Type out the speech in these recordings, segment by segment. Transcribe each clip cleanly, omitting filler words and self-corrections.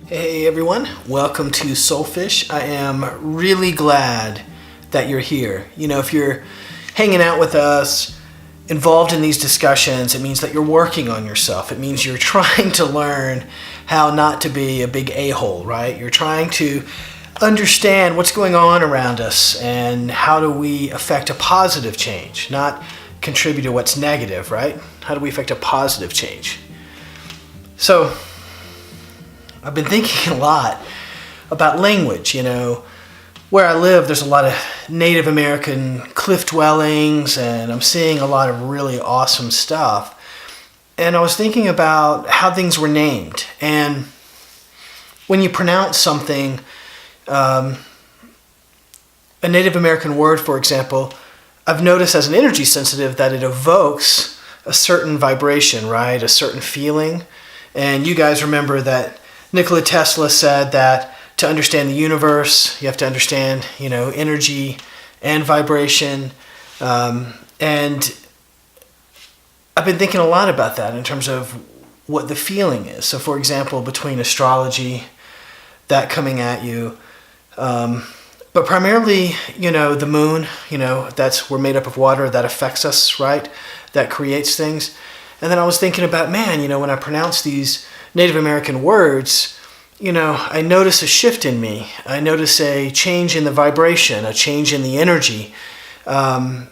Hey everyone, welcome to Soulfish. I am really glad that you're here. If you're hanging out with us, involved in these discussions, it means that you're working on yourself. It means you're trying to learn how not to be a big a-hole, right? You're trying to understand what's going on around us and how do we affect a positive change, not contribute to what's negative, right? How do we affect a positive change? So, I've been thinking a lot about language. Where I live, there's a lot of Native American cliff dwellings, and I'm seeing a lot of really awesome stuff. And I was thinking about how things were named. And when you pronounce something, a Native American word, for example, I've noticed as an energy sensitive that it evokes a certain vibration, right? A certain feeling. And you guys remember that Nikola Tesla said that to understand the universe, you have to understand, energy and vibration. And I've been thinking a lot about that in terms of what the feeling is. So, for example, between astrology, that coming at you, but primarily, the moon, we're made up of water, that affects us, right? That creates things. And then I was thinking about, when I pronounce these Native American words, I notice a shift in me. I notice a change in the vibration, a change in the energy. And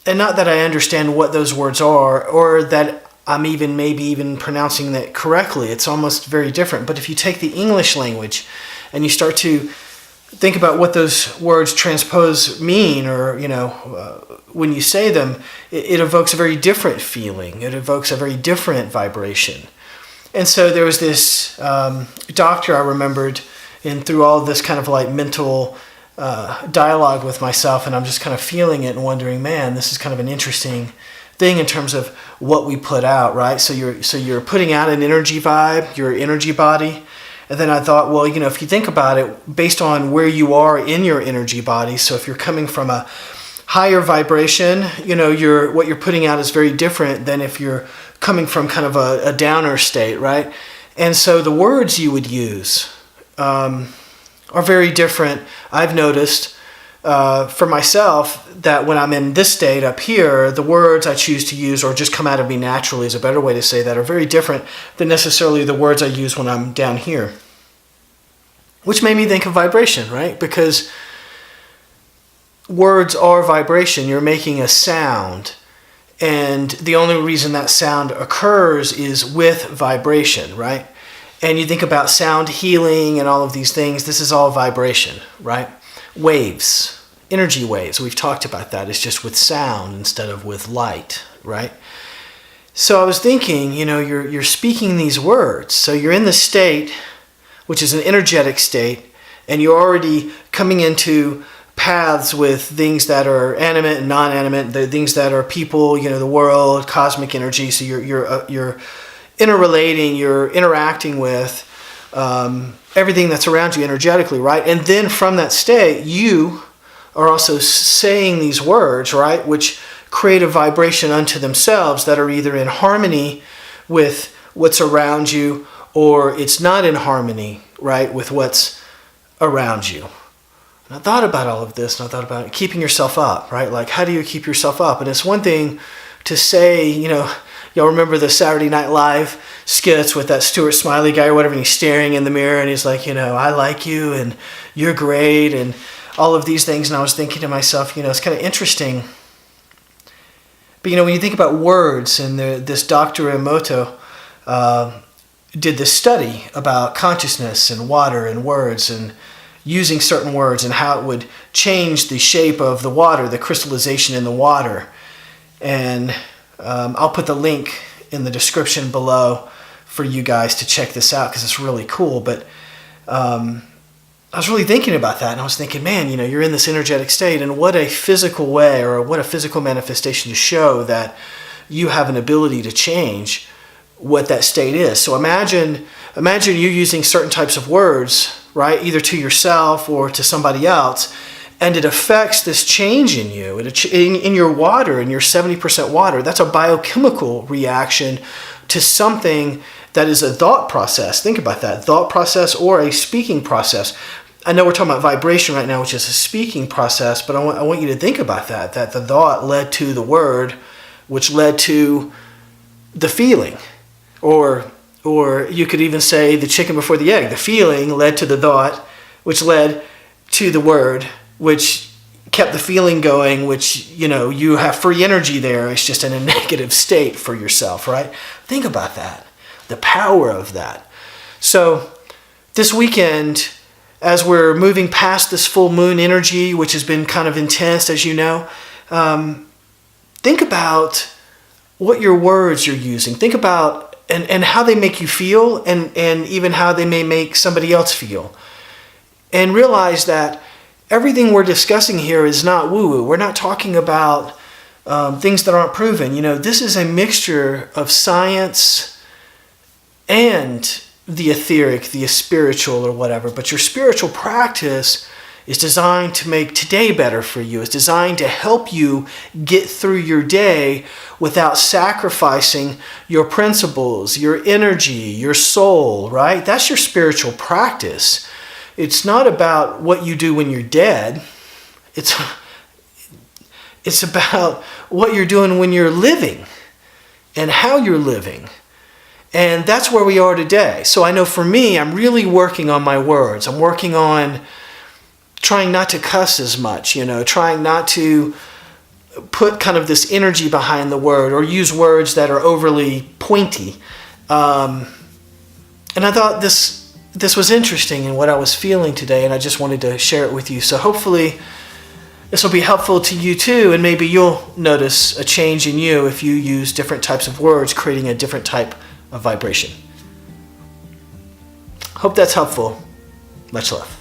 not that I understand what those words are or that I'm maybe even pronouncing that correctly. It's almost very different. But if you take the English language and you start to think about what those words transpose mean, or, when you say them, it evokes a very different feeling. It evokes a very different vibration. And so there was this doctor I remembered, and through all this kind of like mental dialogue with myself, and I'm just kind of feeling it and wondering, man, this is kind of an interesting thing in terms of what we put out, right? So you're putting out an energy vibe, your energy body. And then I thought, well, if you think about it, based on where you are in your energy body, so if you're coming from a higher vibration, what you're putting out is very different than if you're coming from kind of a downer state, right? And so the words you would use are very different. I've noticed for myself that when I'm in this state up here, the words I choose to use or just come out of me naturally is a better way to say that, are very different than necessarily the words I use when I'm down here. Which made me think of vibration, right? Because words are vibration. You're making a sound. And the only reason that sound occurs is with vibration, right? And you think about sound healing and all of these things. This is all vibration, right? Waves, energy waves. We've talked about that. It's just with sound instead of with light, right? So I was thinking, you're speaking these words. So you're in the state, which is an energetic state, and you're already coming into paths with things that are animate and non-animate, the things that are people, the world, cosmic energy. So you're interrelating, you're interacting with everything that's around you energetically, right? And then from that state, you are also saying these words, right, which create a vibration unto themselves that are either in harmony with what's around you, or it's not in harmony, right, with what's around you. And I thought about all of this, and I thought about keeping yourself up, right? Like, how do you keep yourself up? And it's one thing to say, y'all remember the Saturday Night Live skits with that Stuart Smiley guy or whatever, and he's staring in the mirror, and he's like, I like you, and you're great, and all of these things. And I was thinking to myself, it's kind of interesting. But, when you think about words, and this Dr. Emoto did this study about consciousness and water and words and using certain words and how it would change the shape of the water, the crystallization in the water. And I'll put the link in the description below for you guys to check this out because it's really cool. But I was really thinking about that, and I was thinking, man, you're in this energetic state, and what a physical way or what a physical manifestation to show that you have an ability to change what that state is. So imagine you using certain types of words, right, either to yourself or to somebody else, and it affects this change in you, in your water, in your 70% water. That's a biochemical reaction to something that is a thought process. Think about that. Thought process or a speaking process. I know we're talking about vibration right now, which is a speaking process, but I want you to think about that the thought led to the word, which led to the feeling. Or you could even say the chicken before the egg. The feeling led to the thought, which led to the word, which kept the feeling going, which, you have free energy there. It's just in a negative state for yourself, right? Think about that. The power of that. So this weekend, as we're moving past this full moon energy, which has been kind of intense, as you know, think about what your words you're using. Think about and how they make you feel, and even how they may make somebody else feel. And realize that everything we're discussing here is not woo-woo. We're not talking about things that aren't proven. This is a mixture of science and the etheric, the spiritual or whatever. But your spiritual practice is designed to make today better for you. It's designed to help you get through your day without sacrificing your principles, your energy, your soul, right? That's your spiritual practice. It's not about what you do when you're dead. It's about what you're doing when you're living and how you're living. And that's where we are today. So I know for me, I'm really working on my words. I'm working on trying not to cuss as much, trying not to put kind of this energy behind the word or use words that are overly pointy. And I thought this was interesting in what I was feeling today, and I just wanted to share it with you. So hopefully this will be helpful to you too, and maybe you'll notice a change in you if you use different types of words, creating a different type of vibration. Hope that's helpful. Much love.